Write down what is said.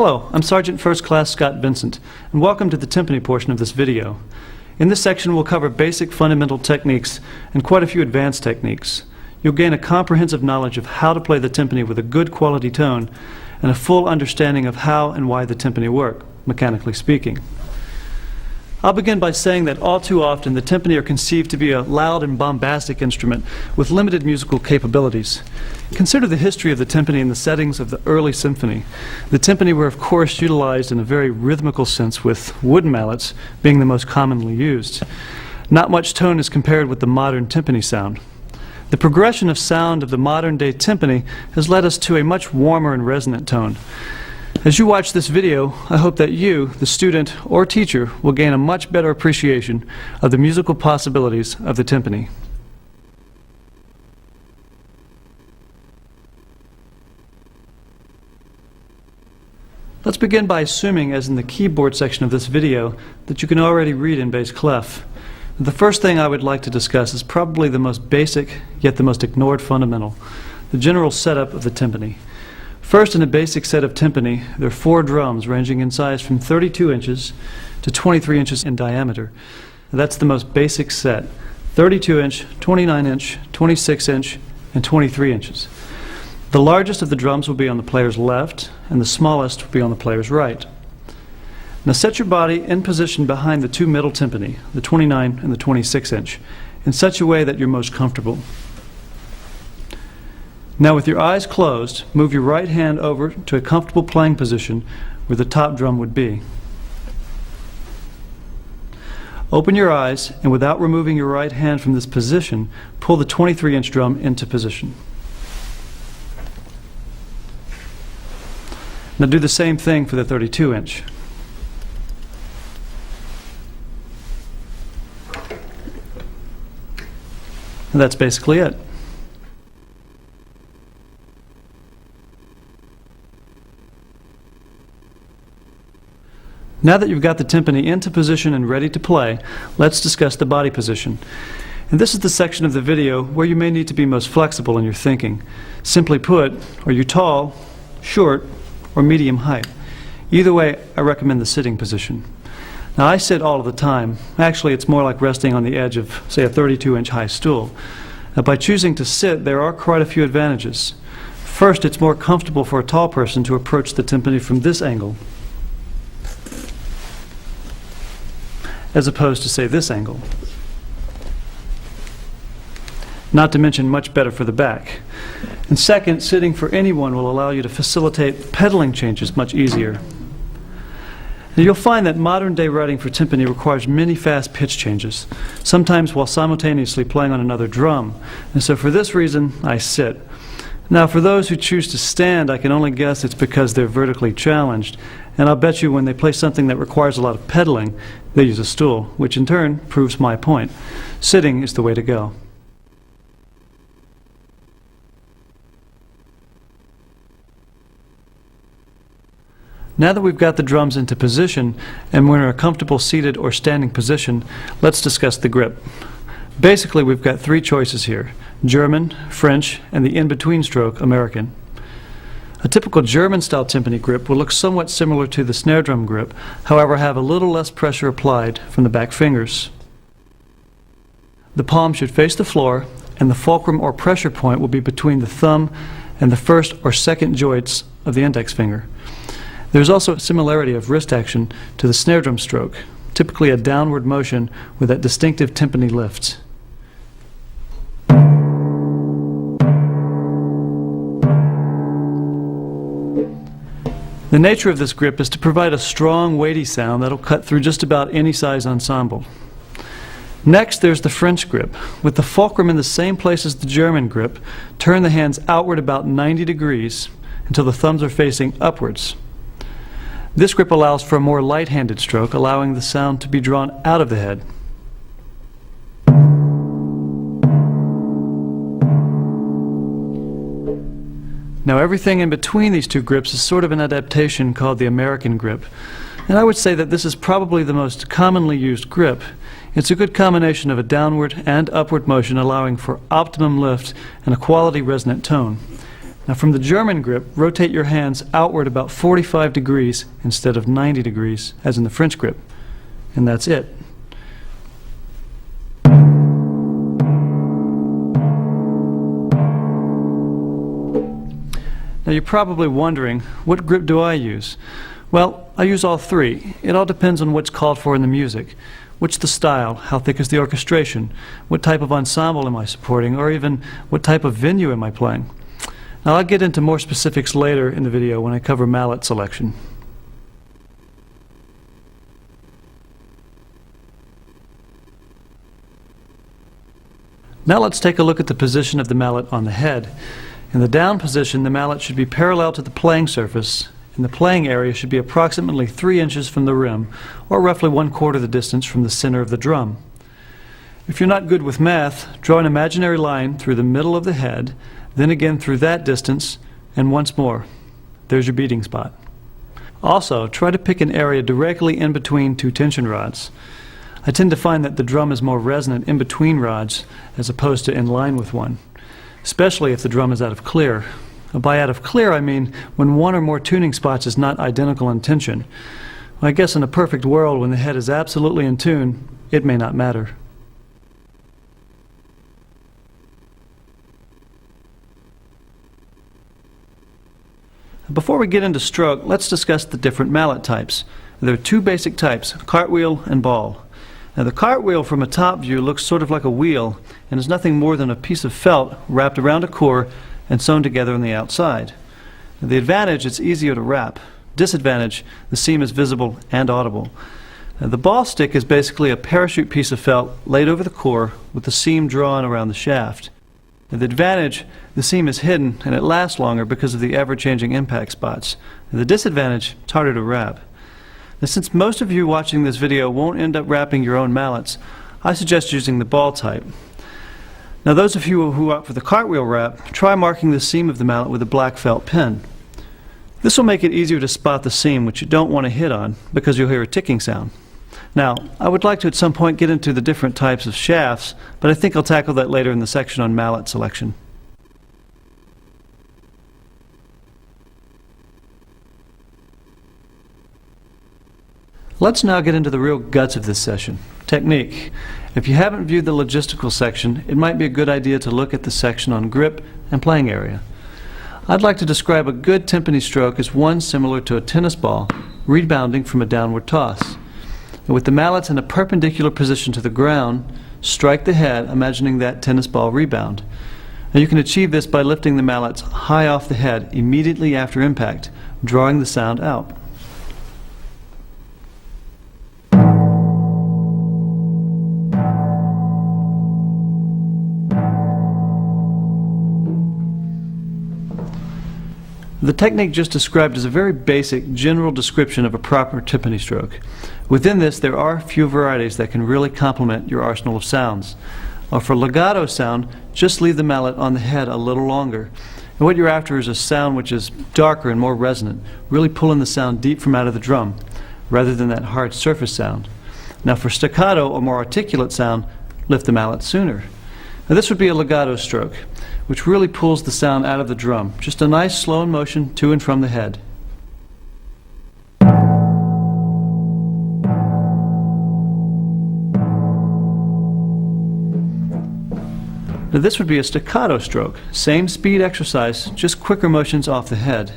Hello, I'm Sergeant First Class Scott Vincent, and welcome to the timpani portion of this video. In this section we'll cover basic fundamental techniques and quite a few advanced techniques. You'll gain a comprehensive knowledge of how to play the timpani with a good quality tone and a full understanding of how and why the timpani work, mechanically speaking. I'll begin by saying that all too often the timpani are conceived to be a loud and bombastic instrument with limited musical capabilities. Consider the history of the timpani in the settings of the early symphony. The timpani were of course utilized in a very rhythmical sense, with wooden mallets being the most commonly used. Not much tone is compared with the modern timpani sound. The progression of sound of the modern day timpani has led us to a much warmer and resonant tone. As you watch this video, I hope that you, the student or teacher, will gain a much better appreciation of the musical possibilities of the timpani. Let's begin by assuming, as in the keyboard section of this video, that you can already read in bass clef. The first thing I would like to discuss is probably the most basic, yet the most ignored fundamental, the general setup of the timpani. First, in a basic set of timpani, there are 4 drums ranging in size from 32 inches to 23 inches in diameter. That's the most basic set: 32 inch, 29 inch, 26 inch, and 23 inches. The largest of the drums will be on the player's left, and the smallest will be on the player's right. Now set your body in position behind the 2 middle timpani, the 29 and the 26 inch, in such a way that you're most comfortable. Now with your eyes closed, move your right hand over to a comfortable playing position where the top drum would be. Open your eyes, and without removing your right hand from this position, pull the 23-inch drum into position. Now do the same thing for the 32-inch. And that's basically it. Now that you've got the timpani into position and ready to play, let's discuss the body position. And this is the section of the video where you may need to be most flexible in your thinking. Simply put, are you tall, short, or medium height? Either way, I recommend the sitting position. Now I sit all of the time. Actually, it's more like resting on the edge of, say, a 32-inch high stool. Now by choosing to sit, there are quite a few advantages. First, it's more comfortable for a tall person to approach the timpani from this angle, as opposed to, say, this angle. Not to mention much better for the back. And second, sitting for anyone will allow you to facilitate pedaling changes much easier. Now you'll find that modern day writing for timpani requires many fast pitch changes, sometimes while simultaneously playing on another drum. And so for this reason, I sit. Now for those who choose to stand, I can only guess it's because they're vertically challenged. And I'll bet you when they play something that requires a lot of pedaling, they use a stool, which in turn proves my point. Sitting is the way to go. Now that we've got the drums into position and we're in a comfortable seated or standing position, let's discuss the grip. Basically, we've got 3 choices here: German, French, and the in-between stroke, American. A typical German-style timpani grip will look somewhat similar to the snare drum grip, however have a little less pressure applied from the back fingers. The palm should face the floor, and the fulcrum or pressure point will be between the thumb and the first or second joints of the index finger. There's also a similarity of wrist action to the snare drum stroke, typically a downward motion with that distinctive timpani lift. The nature of this grip is to provide a strong, weighty sound that'll cut through just about any size ensemble. Next, there's the French grip. With the fulcrum in the same place as the German grip, turn the hands outward about 90 degrees until the thumbs are facing upwards. This grip allows for a more light-handed stroke, allowing the sound to be drawn out of the head. Now everything in between these 2 grips is sort of an adaptation called the American grip. And I would say that this is probably the most commonly used grip. It's a good combination of a downward and upward motion, allowing for optimum lift and a quality resonant tone. Now from the German grip, rotate your hands outward about 45 degrees instead of 90 degrees, as in the French grip. And that's it. Now you're probably wondering, what grip do I use? Well, I use all three. It all depends on what's called for in the music. What's the style? How thick is the orchestration? What type of ensemble am I supporting? Or even, what type of venue am I playing? Now I'll get into more specifics later in the video when I cover mallet selection. Now let's take a look at the position of the mallet on the head. In the down position, the mallet should be parallel to the playing surface, and the playing area should be approximately 3 inches from the rim, or roughly 1/4 the distance from the center of the drum. If you're not good with math, draw an imaginary line through the middle of the head, then again through that distance, and once more. There's your beating spot. Also, try to pick an area directly in between two tension rods. I tend to find that the drum is more resonant in between rods as opposed to in line with one, especially if the drum is out of clear. By out of clear, I mean when one or more tuning spots is not identical in tension. I guess in a perfect world, when the head is absolutely in tune, it may not matter. Before we get into stroke, let's discuss the different mallet types. There are two basic types, cartwheel and ball. Now the cartwheel from a top view looks sort of like a wheel and is nothing more than a piece of felt wrapped around a core and sewn together on the outside. Now, the advantage, it's easier to wrap. Disadvantage, the seam is visible and audible. Now, the ball stick is basically a parachute piece of felt laid over the core with the seam drawn around the shaft. Now, the advantage, the seam is hidden and it lasts longer because of the ever-changing impact spots. Now, the disadvantage, it's harder to wrap. Now, since most of you watching this video won't end up wrapping your own mallets, I suggest using the ball type. Now those of you who opt for the cartwheel wrap, try marking the seam of the mallet with a black felt pen. This will make it easier to spot the seam, which you don't want to hit on because you'll hear a ticking sound. Now, I would like to at some point get into the different types of shafts, but I think I'll tackle that later in the section on mallet selection. Let's now get into the real guts of this session, technique. If you haven't viewed the logistical section, it might be a good idea to look at the section on grip and playing area. I'd like to describe a good timpani stroke as one similar to a tennis ball, rebounding from a downward toss. And with the mallets in a perpendicular position to the ground, strike the head, imagining that tennis ball rebound. Now you can achieve this by lifting the mallets high off the head immediately after impact, drawing the sound out. The technique just described is a very basic, general description of a proper timpani stroke. Within this, there are a few varieties that can really complement your arsenal of sounds. For legato sound, just leave the mallet on the head a little longer. And what you're after is a sound which is darker and more resonant, really pulling the sound deep from out of the drum, rather than that hard surface sound. Now for staccato or more articulate sound, lift the mallet sooner. Now this would be a legato stroke, which really pulls the sound out of the drum. Just a nice slow motion to and from the head. Now this would be a staccato stroke. Same speed exercise, just quicker motions off the head.